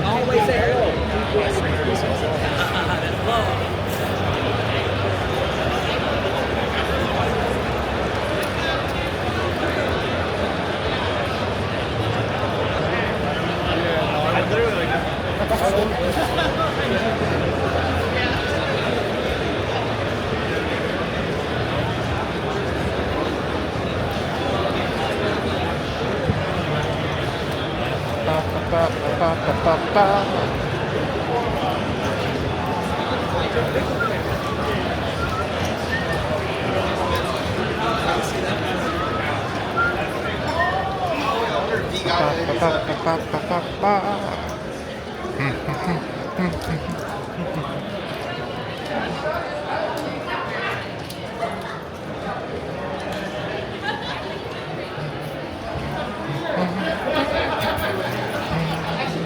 Always say hello.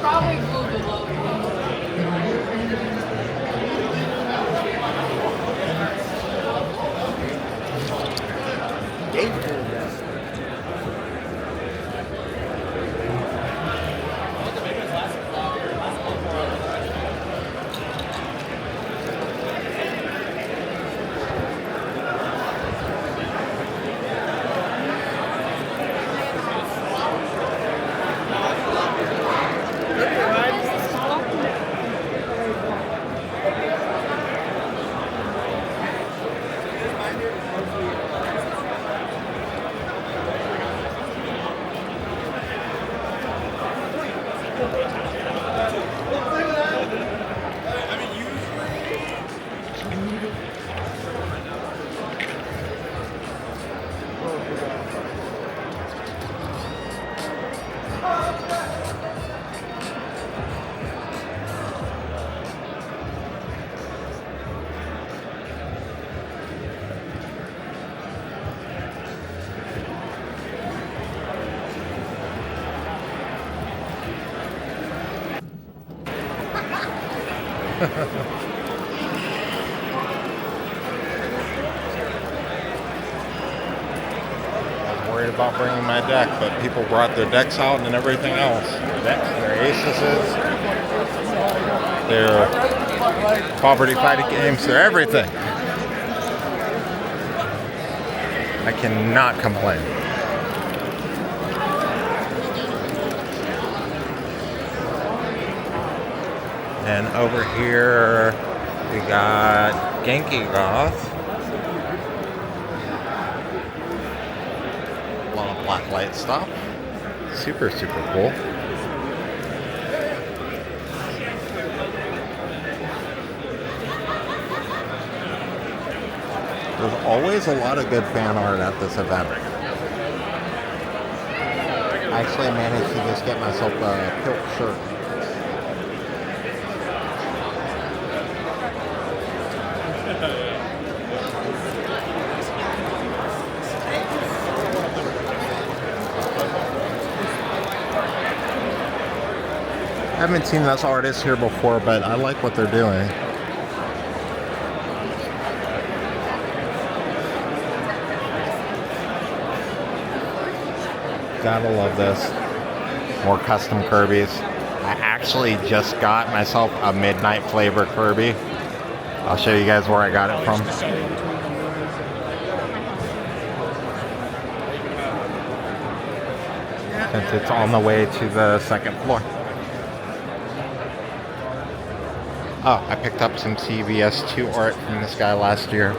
Probably Google Worried about bringing my deck, but people brought their decks out and everything else. Their decks, their aces, their poverty fighting games, their everything. I cannot complain. And over here we got Genki Goth. Black light stuff. Super cool. There's always a lot of good fan art at this event. I actually managed to just get myself a Pilk shirt. I haven't seen this artist here before, but I like what they're doing. Gotta love this. More custom Kirby's. I actually just got myself a midnight flavor Kirby. I'll show you guys where I got it from. Since it's on the way to the second floor. Oh, I picked up some CVS2 art from this guy last year.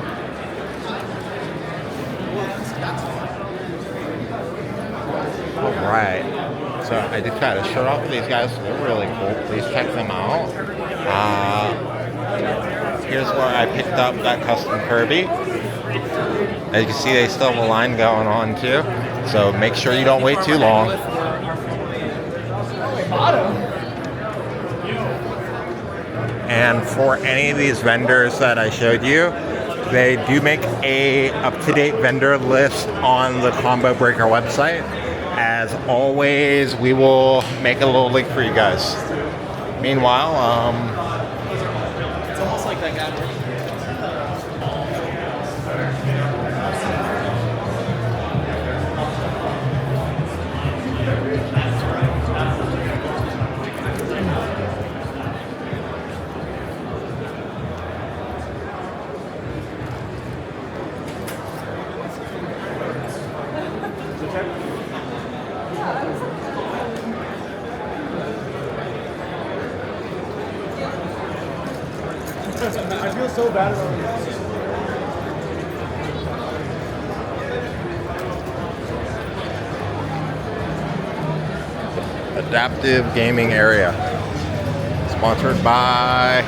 Alright, so I just got a shirt off of these guys. They're really cool. Please check them out. Here's where I picked up that custom Kirby. As you can see, they still have a line going on too. So make sure you don't wait too long. And for any of these vendors that I showed you, they do make a up-to-date vendor list on the Combo Breaker website. As always, we will make a little link for you guys. Meanwhile, It's almost like that guy. so bad. Adaptive gaming area. Sponsored by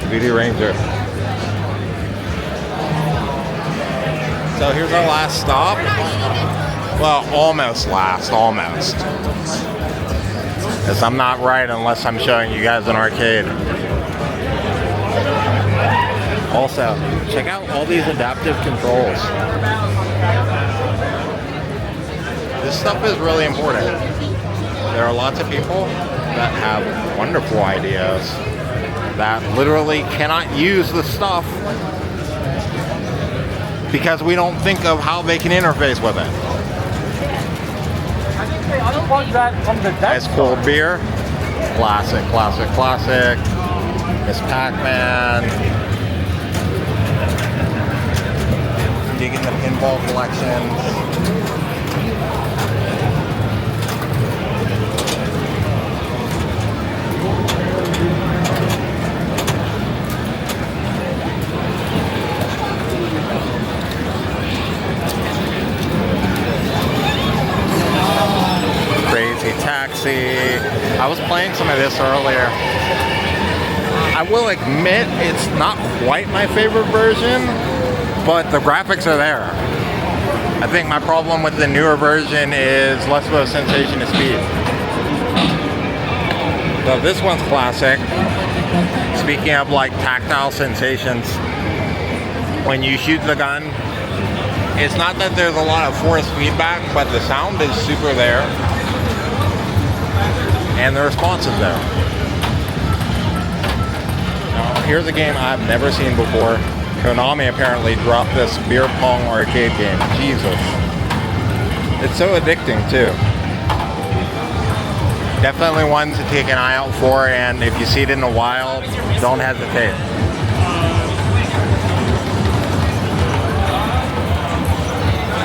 Beauty Ranger. So here's our last stop. Well, almost last, almost. Because I'm not right unless I'm showing you guys an arcade. Also, check out all these adaptive controls. This stuff is really important. There are lots of people that have wonderful ideas that literally cannot use the stuff because we don't think of how they can interface with it. I think they unplugged that from the desk. Ice cold beer. Classic, classic, classic. Miss Pac-Man. Digging the pinball collection. I was playing some of this earlier. I will admit it's not quite my favorite version, but the graphics are there. I think my problem with the newer version is less of a sensation of speed. So this one's classic. Speaking of like tactile sensations, when you shoot the gun, it's not that there's a lot of force feedback, but the sound is super there. And the response is there. Now, here's a game I've never seen before. Konami apparently dropped this beer pong arcade game. Jesus. It's so addicting, too. Definitely one to take an eye out for, and if you see it in the wild, don't hesitate.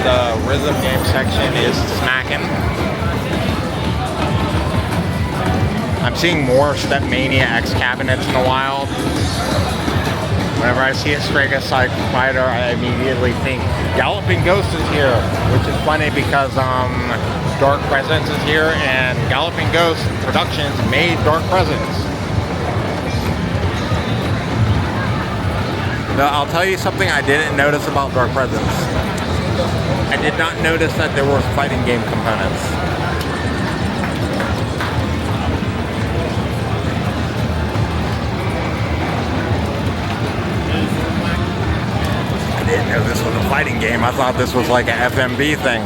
The rhythm game section is smacking. I'm seeing more Step Mania X cabinets in the wild. Whenever I see a Strega Fighter, I immediately think Galloping Ghost is here, which is funny because Dark Presence is here, and Galloping Ghost Productions made Dark Presence. Now, I'll tell you something I didn't notice about Dark Presence. I did not notice that there were fighting game components. I didn't know this was a fighting game. I thought this was like a FMV thing.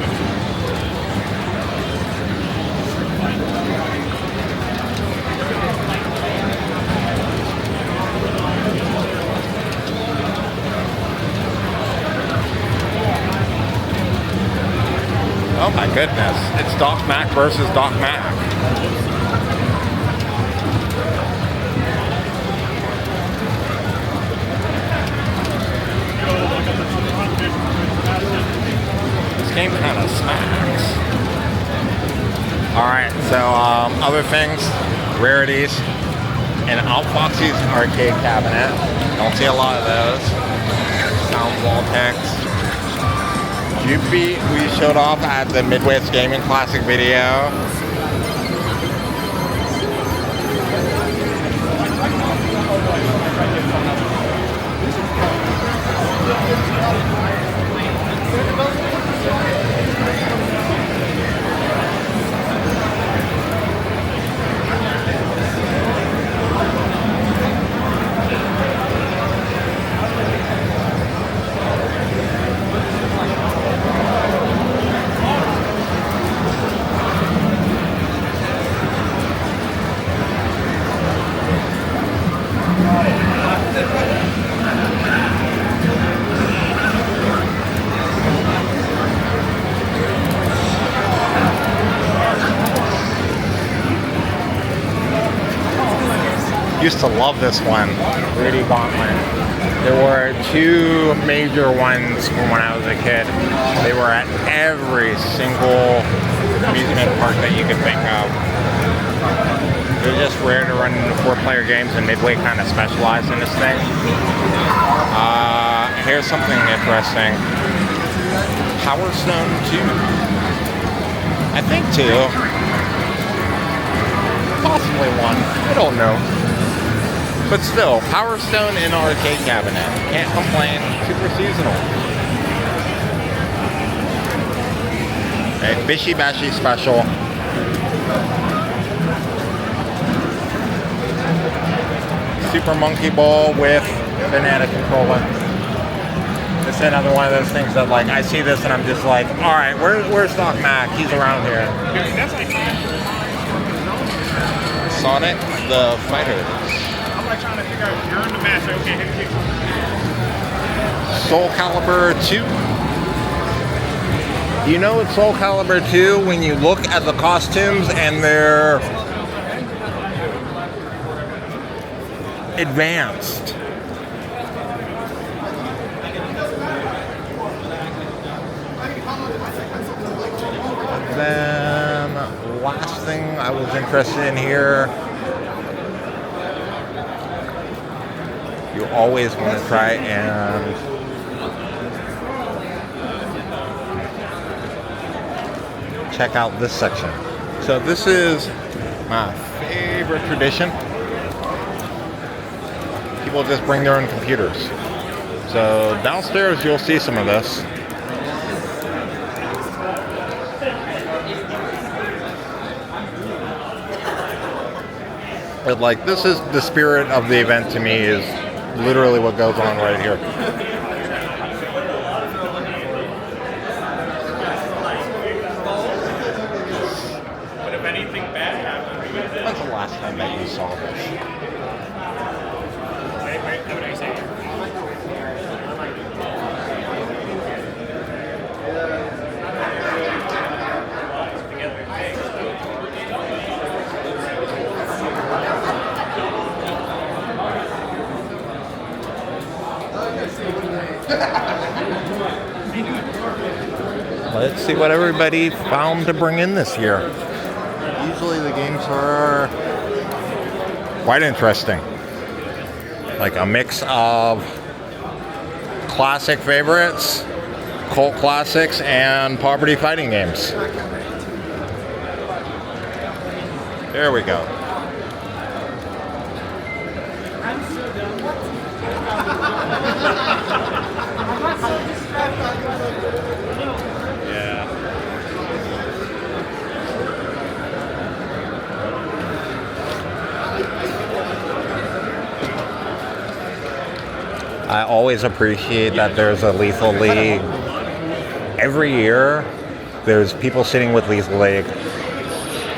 Oh my goodness, it's Doc Mac versus Doc Mac. This game kind of smacks. Alright, so other things, rarities, and Outfoxy's arcade cabinet. Don't see a lot of those. Sound wall text. Jupi, we showed off at the Midwest Gaming Classic video. Used to love this one, Rudy Gauntlet. There were two major ones from when I was a kid. They were at every single amusement park that you could think of. They're just rare to run into 4-player games, and Midway kind of specialized in this thing. Here's something interesting. Power Stone 2. I think 2. Possibly 1. I don't know. But still, Power Stone in arcade cabinet. Can't complain. Super seasonal. A Bishy Bashy special. Super Monkey Ball with banana controller. This is another one of those things that, like, I see this and I'm just like, all right, where's Doc Mac? He's around here. Sonic the Fighters. I'm like trying to figure out you're in the match. Okay, hit. Soul Calibur 2. You know it's Soul Calibur 2 when you look at the costumes and they're advanced. Then last thing I was interested in here, you always want to try and check out this section. So this is my favorite tradition. People just bring their own computers. So downstairs you'll see some of this. But like, this is the spirit of the event to me, is literally what goes on right here. But if anything bad happens, When's the last time that you saw this? wait, what are you saying? Let's see what everybody found to bring in this year. Usually the games are quite interesting. Like a mix of classic favorites, cult classics, and poverty fighting games. There we go. I always appreciate that there's a Lethal League. Every year, there's people sitting with Lethal League.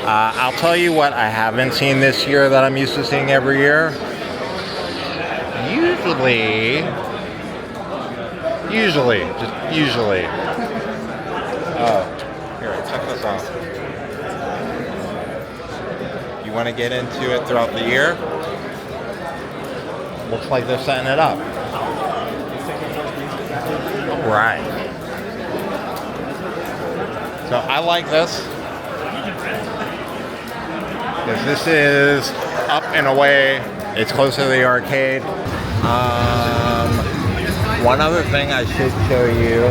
I'll tell you what I haven't seen this year that I'm used to seeing every year. Usually. Oh, here, check this out. You want to get into it throughout the year? Looks like they're setting it up. Right. So I like this, because this is up and away. It's closer to the arcade. One other thing I should show you.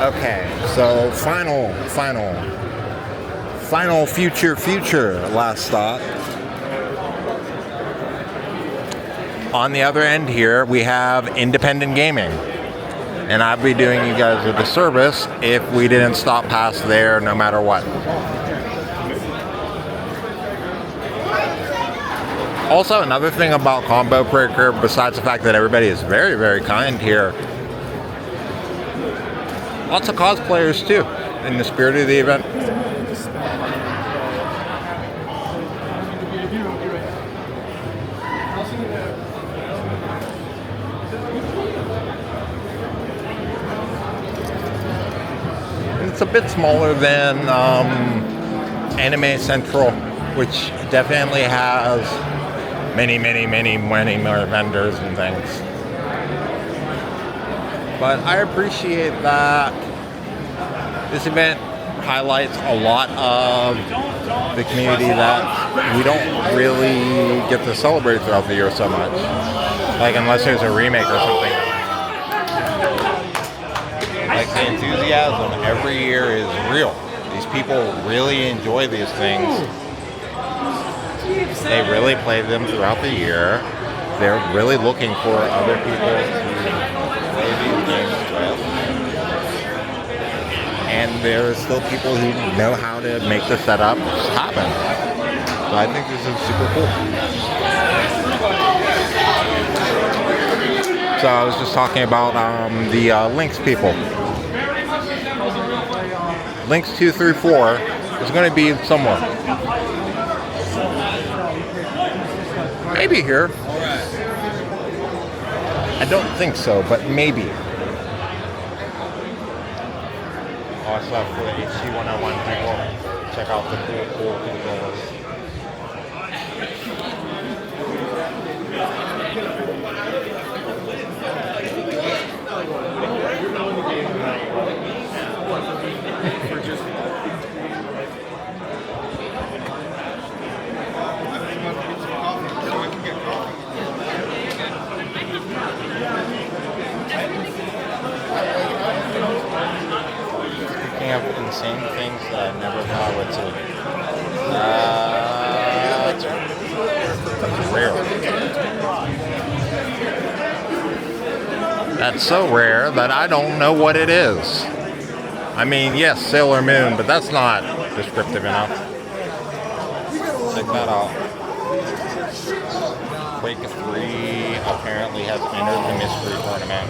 Okay, so final future last stop. On the other end here, we have independent gaming. And I'd be doing you guys a disservice if we didn't stop past there no matter what. Also, another thing about Combo Breaker, besides the fact that everybody is very, very kind here, lots of cosplayers too, in the spirit of the event. It's a bit smaller than Anime Central, which definitely has many more vendors and things. But I appreciate that this event highlights a lot of the community that we don't really get to celebrate throughout the year so much. Like, unless there's a remake or something. Like, the enthusiasm every year is real. These people really enjoy these things. They really play them throughout the year. They're really looking for other people to play these games with. And there are still people who know how to make the setup happen. So I think this is super cool. So I was just talking about the Lynx people. Lynx 2 through 4 is going to be somewhere. Maybe here. I don't think so, but maybe. Also for the HC101 people, check out the cool controllers. Of insane things that I never thought would see. It's rare. That's so rare that I don't know what it is. I mean, yes, Sailor Moon, but that's not descriptive enough. Check that out. Quake 3 apparently has entered the mystery tournament.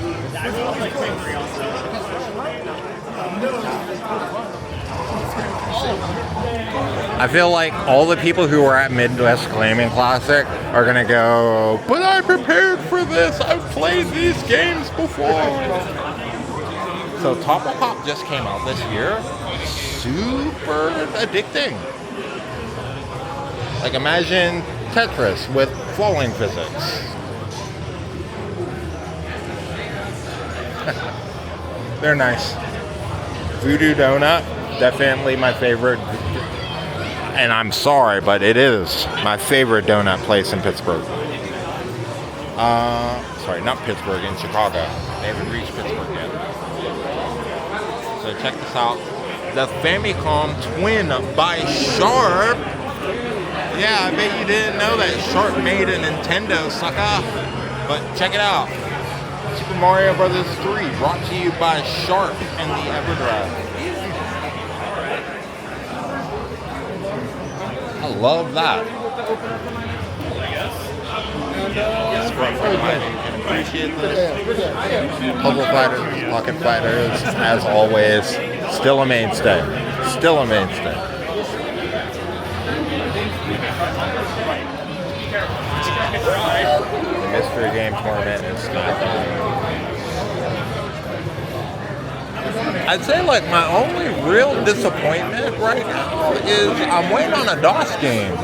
I feel like all the people who were at Midwest Gaming Classic are gonna go, but I prepared for this, I've played these games before. So Top of Pop just came out this year. Super addicting. Like, imagine Tetris with falling physics. They're nice. Voodoo Donut, definitely my favorite, and I'm sorry, but it is my favorite donut place in Pittsburgh. Sorry, not Pittsburgh, in Chicago. They haven't reached Pittsburgh yet. So check this out. The Famicom Twin by Sharp. Yeah, I bet you didn't know that Sharp made a Nintendo, sucker. But check it out. Super Mario Bros. 3, brought to you by Sharp and the EverDrive. I love that. Yes, you can appreciate this. Puzzle Fighters, Pocket Fighters, as always, still a mainstay. Still a mainstay. The mystery game tournament is Scotto. I'd say, like, my only real disappointment right now is I'm waiting on a DOS game.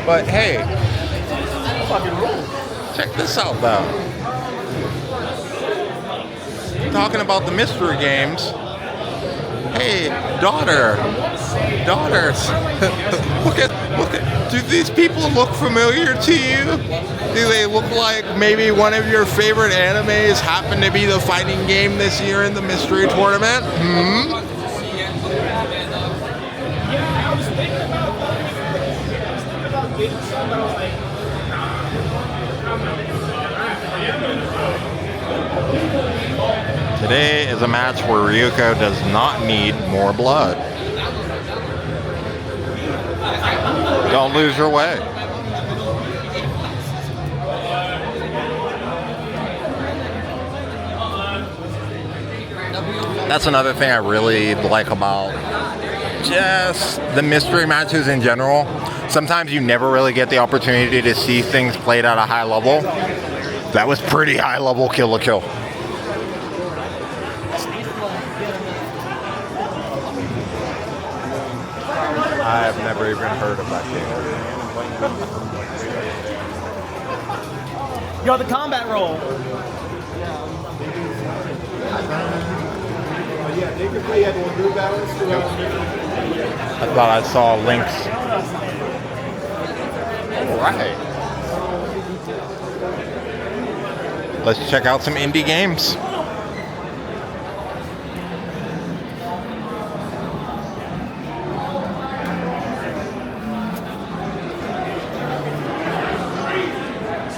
But hey, check this out though. Talking about the mystery games. Hey, daughters. look at. Do these people look familiar to you? Do they look like maybe one of your favorite animes happened to be the fighting game this year in the mystery tournament? Today is a match where Ryuko does not need more blood. Don't lose your way. That's another thing I really like about just the mystery matches in general. Sometimes you never really get the opportunity to see things played at a high level. That was pretty high level Kill la Kill. I've never even heard of that game. Yo, the combat roll. I thought I saw links. All right. Let's check out some indie games.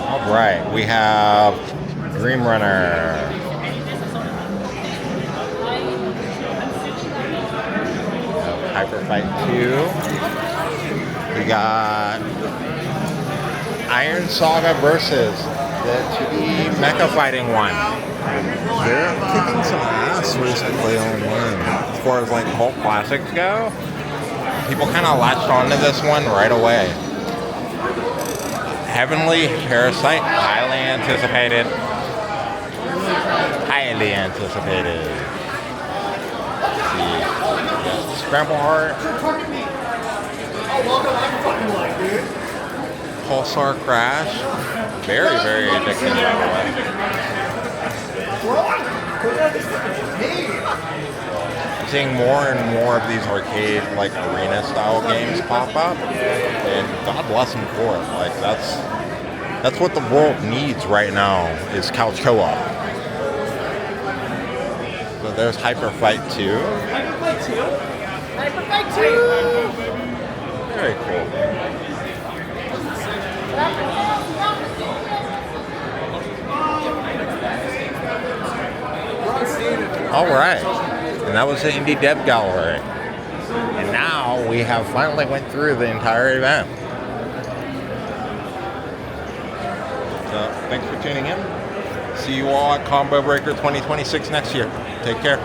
All right, we have Dream Runner. Hyper Fight 2. We got Iron Saga versus the 2D mecha fighting one. They're kicking some ass recently online. As far as like cult classics go, people kind of latched onto this one right away. Heavenly Parasite, highly anticipated. Highly anticipated. Let's see. Scramble Heart. Pulsar Crash. Very, very addicting, by the way. I'm seeing more and more of these arcade, like arena style games pop up, and God bless them for it. Like that's what the world needs right now is couch co-op. So there's Hyper Fight 2. Hyper Fight 2? Hyper Fight 2! Very cool. All right, and that was the Indie Dev Gallery. And now we have finally went through the entire event. So thanks for tuning in. See you all at Combo Breaker 2026 next year. Take care.